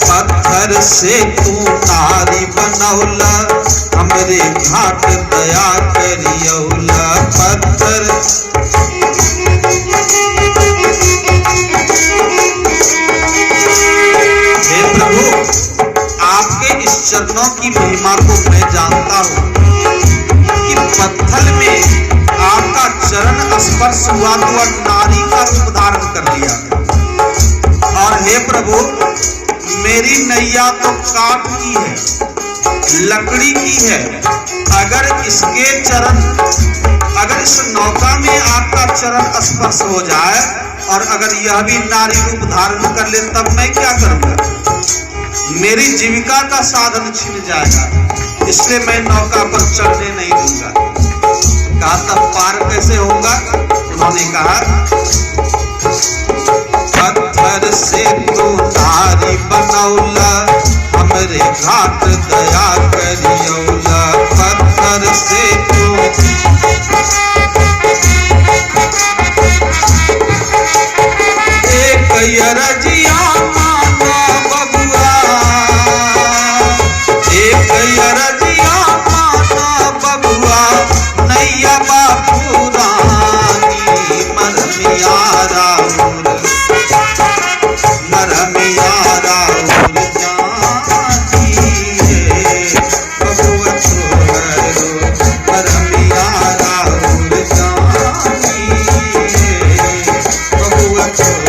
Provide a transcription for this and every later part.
पत्थर से तू नारी बनौला, हमरे घाट दया करियौला। पत्थर हे प्रभु, आपके इस चरणों की महिमा को मैं जानता हूँ कि पत्थर में आपका चरण स्पर्श हुआ तो वह नारी का रूप धारण कर लिया। और हे प्रभु, मेरी नैया तो काठ की है, लकड़ी की है। अगर इस नौका में आपका चरण स्पर्श हो जाए और अगर यह भी नारी रूप धारण कर ले, तब मैं क्या करूंगा? मेरी जीविका का साधन छिन जाएगा, इसलिए मैं नौका पर चढ़ने नहीं दूंगा। कहा तब पार कैसे होगा? उन्होंने कहा, पत्थर से तू नारी बनौला, हमरे घाट दया करियौला। पत्थर से तू एक रजिया मानो बबुआ, एक रजिया मानो बबुआ, नैया बापू रानी मरमिया राउर, मरमिया राउर जानी है बबुआ छोड़ो, मरमिया राउर जानी है बबुआ छोड़ो।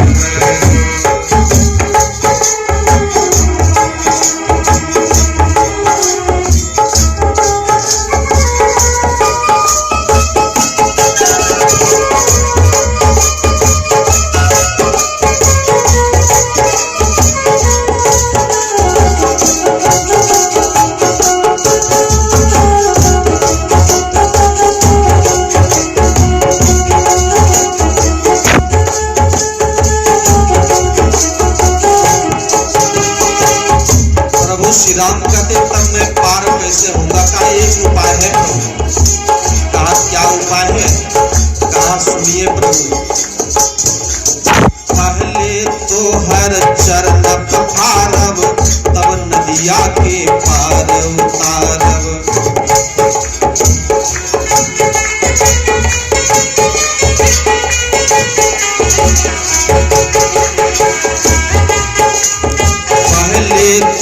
श्री राम कहते तब मैं पार कैसे होगा? का एक उपाय है प्रभु। कहा क्या उपाय है? कहा सुनिए प्रभु, पहले तो हर चरण पखारब, तब नदिया के पार उतारब।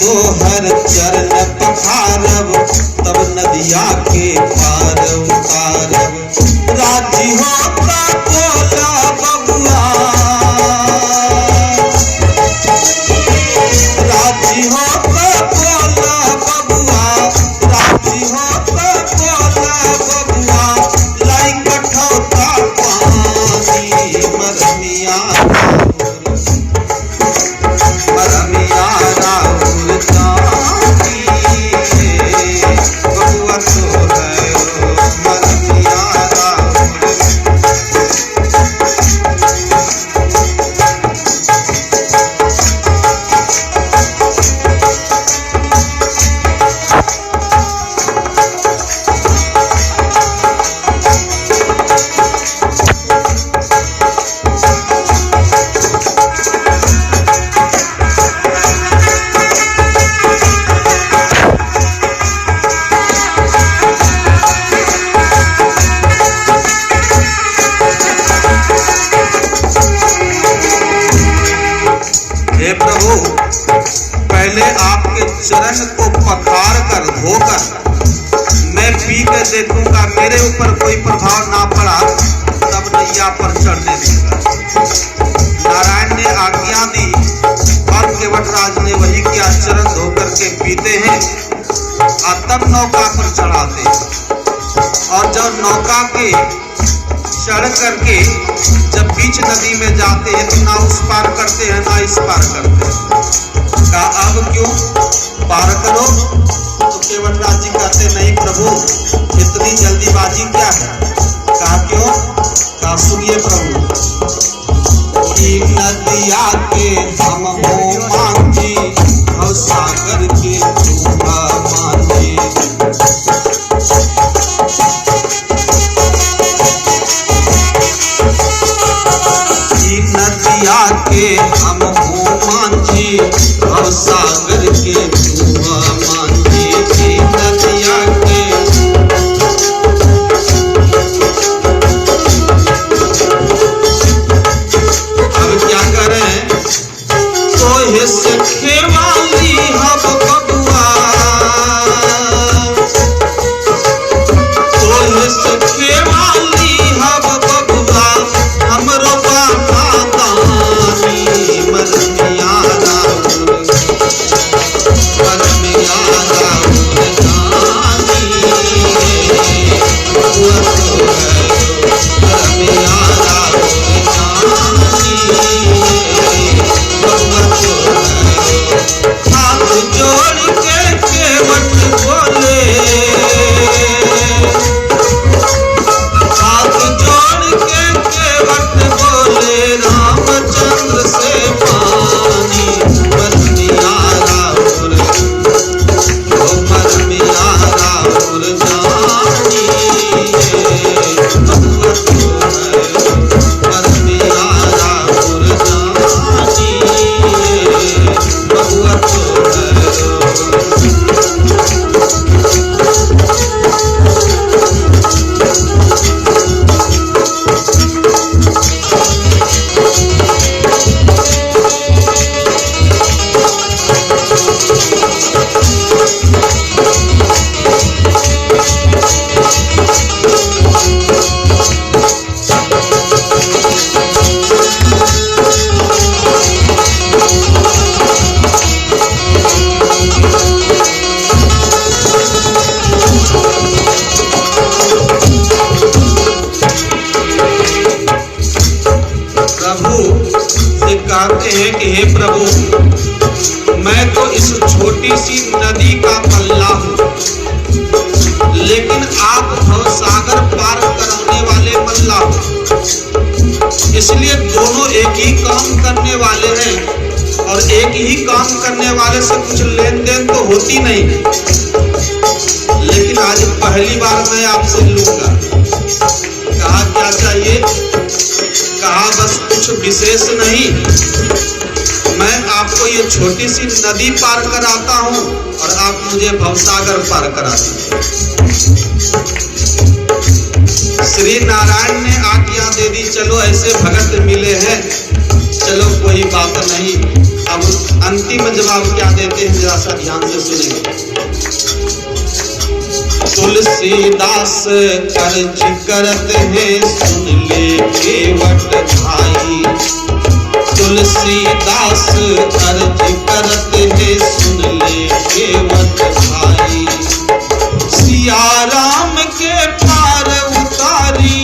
तो हर चरण पखारब, तब नदिया के पार उतारब। राजी होता बोला बबुआ, राजी होता बोला बबुआ, राजी होता बोला बबुआ, लाई कठौता पानी मरमिया मरमिया राउर जानी है बबुआ छोड़ो, मरमिया राउर। हे प्रभु, पहले आपके चरण को पखार कर धोकर मैं पी के देखूंगा, मेरे ऊपर कोई प्रभाव ना पड़ा, तब नैया पर चढ़ने दूंगा। नारायण ने आज्ञा दी और केवटराज ने वही किया, चरण धोकर के पीते हैं और तब नौका पर चढ़ाते हैं। और जब नौका के चढ़ करके जब बीच नदी में जाते हैं तो ना उस पार करते हैं ना इस पार करते हैं। का अब क्यों पार करो? तो केवटराज जी कहते नहीं प्रभु, इतनी जल्दीबाजी क्या है? कहा क्यों? कहा सुनिए प्रभु, कि नदिया के हम हो मांझी और सागर के चूहा मांझी। नदिया के हम हो मांझी, भव सागर के तू मांझी की नदिया के। अब क्या करें, तोहे सखे वाली हब बबुआ, तोहे सखे वाली हब बबुआ, हमरो बाबा दानी मरमिया राउर, मरमिया राउर दानी बबुआ तो है, मरमिया राउर दानी बबुआ तो है। हाथ जोड़ के केवट बोले, हाथ जोड़ के केवट बोले, रामचंद्र से पानी मरमिया राउर, ओ मरमिया राउर जानी बबुआ तो है, मरमिया राउर जानी बबुआ तो है। कहते हैं कि हे प्रभु, मैं तो इस छोटी सी नदी का पल्ला हूं, लेकिन आप भवसागर पार कराने वाले मल्ला हो, इसलिए दोनों एक ही काम करने वाले हैं, और एक ही काम करने वाले से कुछ लेन देन तो होती नहीं, लेकिन आज पहली बार मैं आपसे लूंगा। कहा क्या चाहिए, कहा बस कुछ विशेष नहीं, मैं आपको ये छोटी सी नदी पार कराता हूं और आप मुझे भवसागर पार करा दीजिए। श्री नारायण ने आज्ञा दे दी, चलो ऐसे भगत मिले हैं, चलो कोई बात नहीं। अब अंतिम जवाब क्या देते हैं जरा सा ध्यान से सुनेंगे। तुलसीदास अर्ज करत हैं, सुन ले केवट भाई, तुलसीदास अर्ज करत हैं, सुन ले केवट भाई, सिया राम के पार उतारी,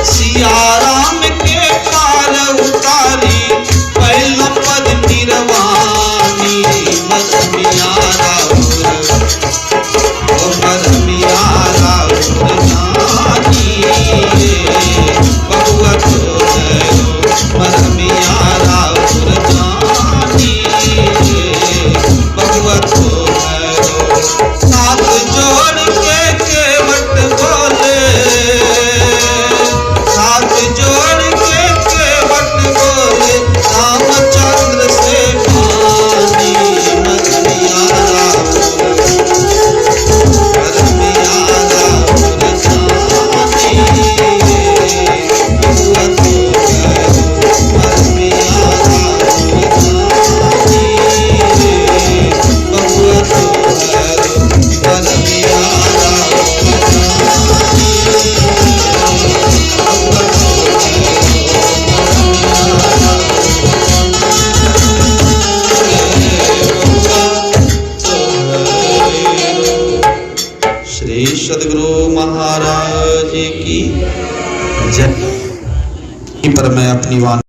सिया राम के पार उतारी, पहला पद निर्वाणी मरमिया राउर, ओ मरमिया राउर जानी बबुआ तो है, मरमिया राउर जानी बबुआ तो है। हाथ जोड़ के केवट बोले, हाथ जोड़ के केवट बोले, रामचंद्र से पानी मरमिया राउर, मरमिया राउर जानी बबुआ तो है, मरमिया राउर जानी बबुआ तो है, मरमिया राउर जानी बबुआ तो है। श्री सद्गुरु महाराज की जय। पर मैं अपनी वाणी